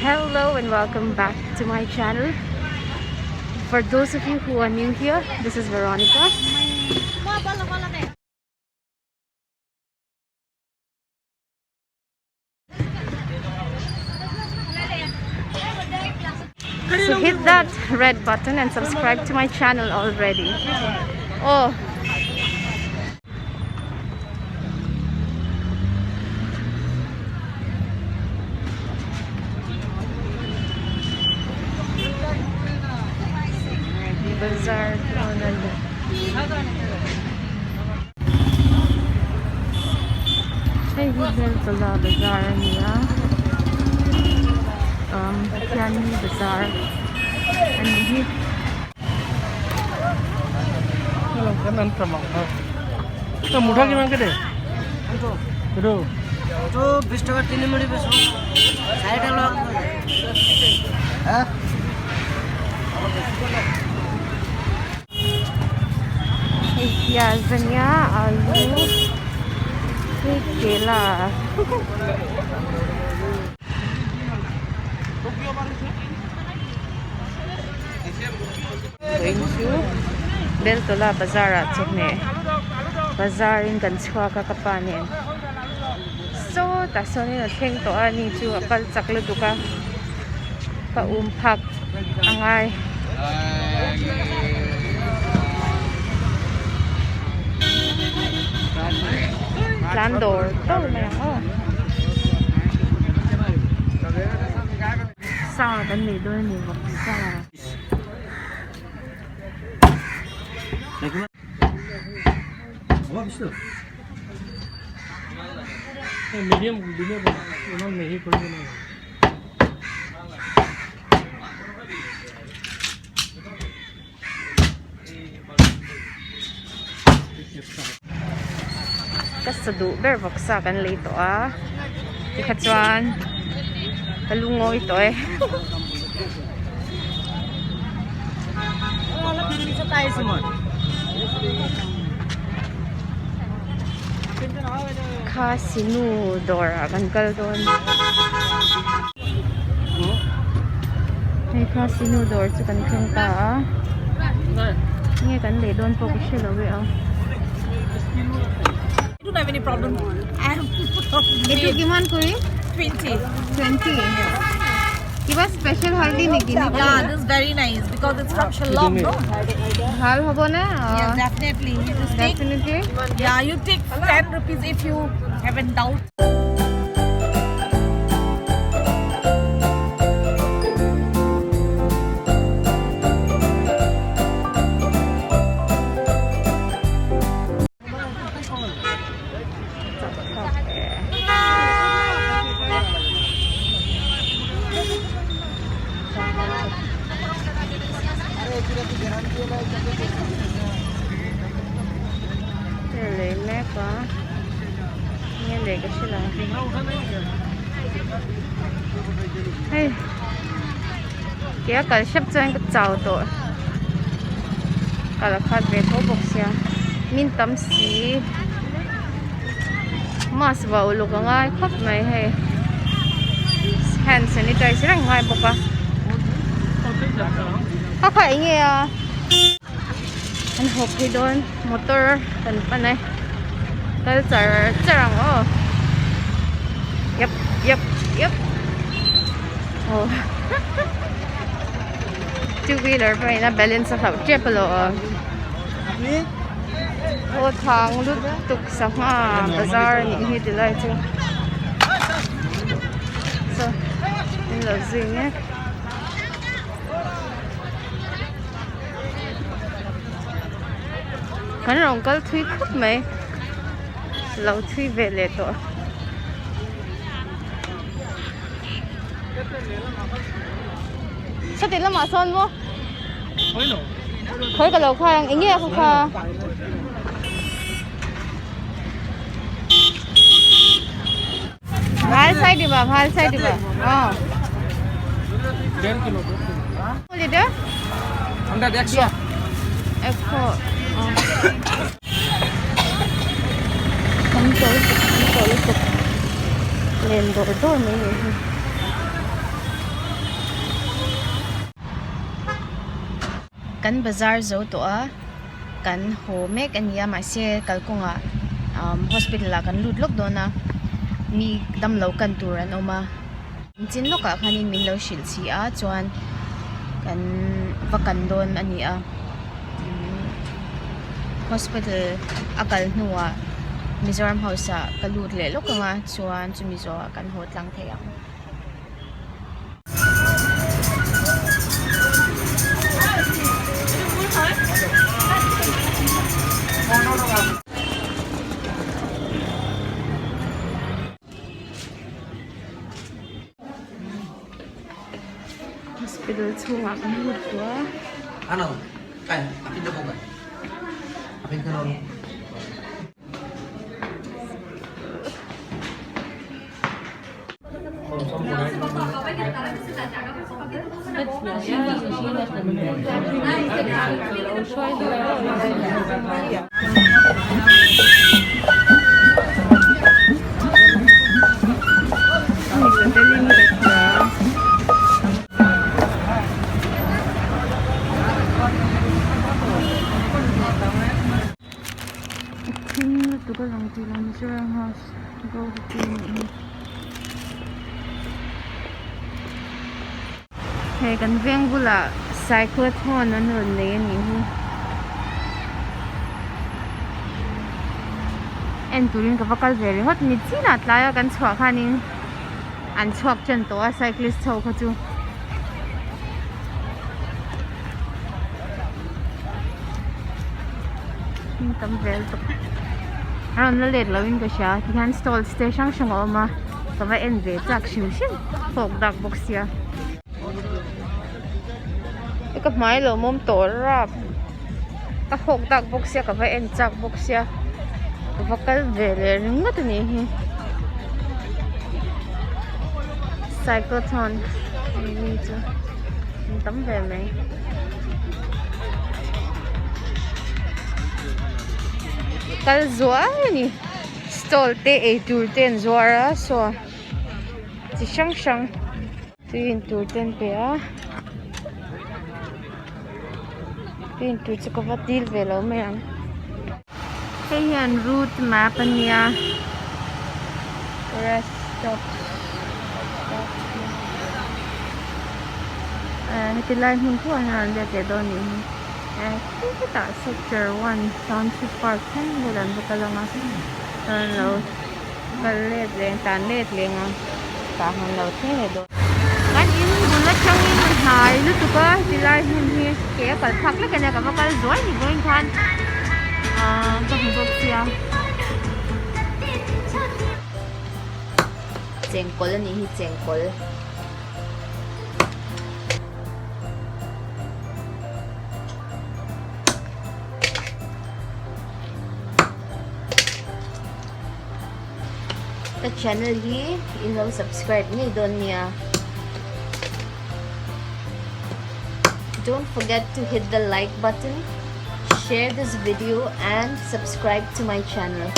Hello and welcome back to my channel. For those of you who are new here, this is Veronica. So hit that red button and subscribe to my channel already. Oh, Bazaar. Hey, Beltola Bazaar niya. Yan Bazaar. Ano yun? Kanan tamang. तो मुठा किमान के दे तो 20 টাকা 3 মুড়ি বেশো 60 টাকা হ্যাঁ Piyazan niya, alu, kela. Going to Beltola Bazaar at Sydney. Bazaar in Ganchua kakapanin. So, tasoni na ting to ani chu apal saklo duka paumpak angay. Landor, tol na yan, oh. Sao là bánh mì đôi mì bọc sao là medium unon mehi kori na kasadu ber boksa kan lito ah. Ikatsuan kalungo ito eh. Kasinudor kan kaldon. May kasinudor sa kan kanta ah. Ngayon kan le don po ko siya lawi ah. I don't have any problem. Ito giman ko eh? 20. 20. Kiba special haldi niki ni? Yeah, this is very nice because it's from Shillong, no? Hal hobo na? Yeah, definitely. You just take, Definitely. yeah, you take 10 rupees if you have a doubt. Lele pa. Ngele ka sila. Hey. Kaya kalsyap dyan ka tsaw to. Kalakad reto boksya. Mintam si. Mas ba ulo ka nga. Kop may hey. Hand sanitizer ang ngay boka. Kakaingi ah. Ano okay doon? Motor. Tanpan eh. Kalsar. Tsarang oh. Yep. Oh. Two-wheeler pa rin na balance sa Tripolo oh. Oh, thang lutuk sa nga bazaar ni hidilay ito. So, inlazing eh. Kanang kal thui khup mai lau thui vele to sa tila ma son mo khoi ka lau kha ang ingi aku kha bhal side diba oh 10 kilo boleh dah anda 100 ekko Control lên đồ đồ mấy người kan bazaar zo to a kan ho mek ania ma se kalkonga hospital la kan lut lok dona mi dam lo kan turan oma chin loka khanin min lo shil chi a chuan kan vakan don ani a hospital akal nuwa Mizoram House a kalut le lokanga chuan chu mizo kan ho tlang theiang hospital chunga kan lut tua Ano? Kan, apin na po ba? Apin ka nun. Hey, kan veng bula cyclotron an ron le ni hu en turin ka vakal veri hot ni china tlaya kan chhuak khanin an chhuak chen to a cyclist chho kha chu tam vel to ron la let lawin ka sha ti han stall station shang oma ka va en ve chak shim shim phok dak box ya ka mai lo mom tor rap ka phok dak box ya ka va en chak box ya ka vakal ve le ring na ni hi cyclotron ni chu tam ve mai kal zua ni stall te e tur ten zuara so chi shang shang tin tur ten pe a tin tur chu ka vatil velo me ang hey hian route map ania rest stop heti lai hun khu an le te do ni kita sector 1 Township Park kan bulan bekalanga lo kalet leng tan let leng ka han lo the do kan in bulat chang in hai lu tu ka tilai hin hi ke kal thak la kana ka kal zoi ni goin khan ka hu bok sia chengkol ni hi chengkol the channel hi ilo subscribe ni don niya. Don't forget to hit the like button, share this video and subscribe to my channel.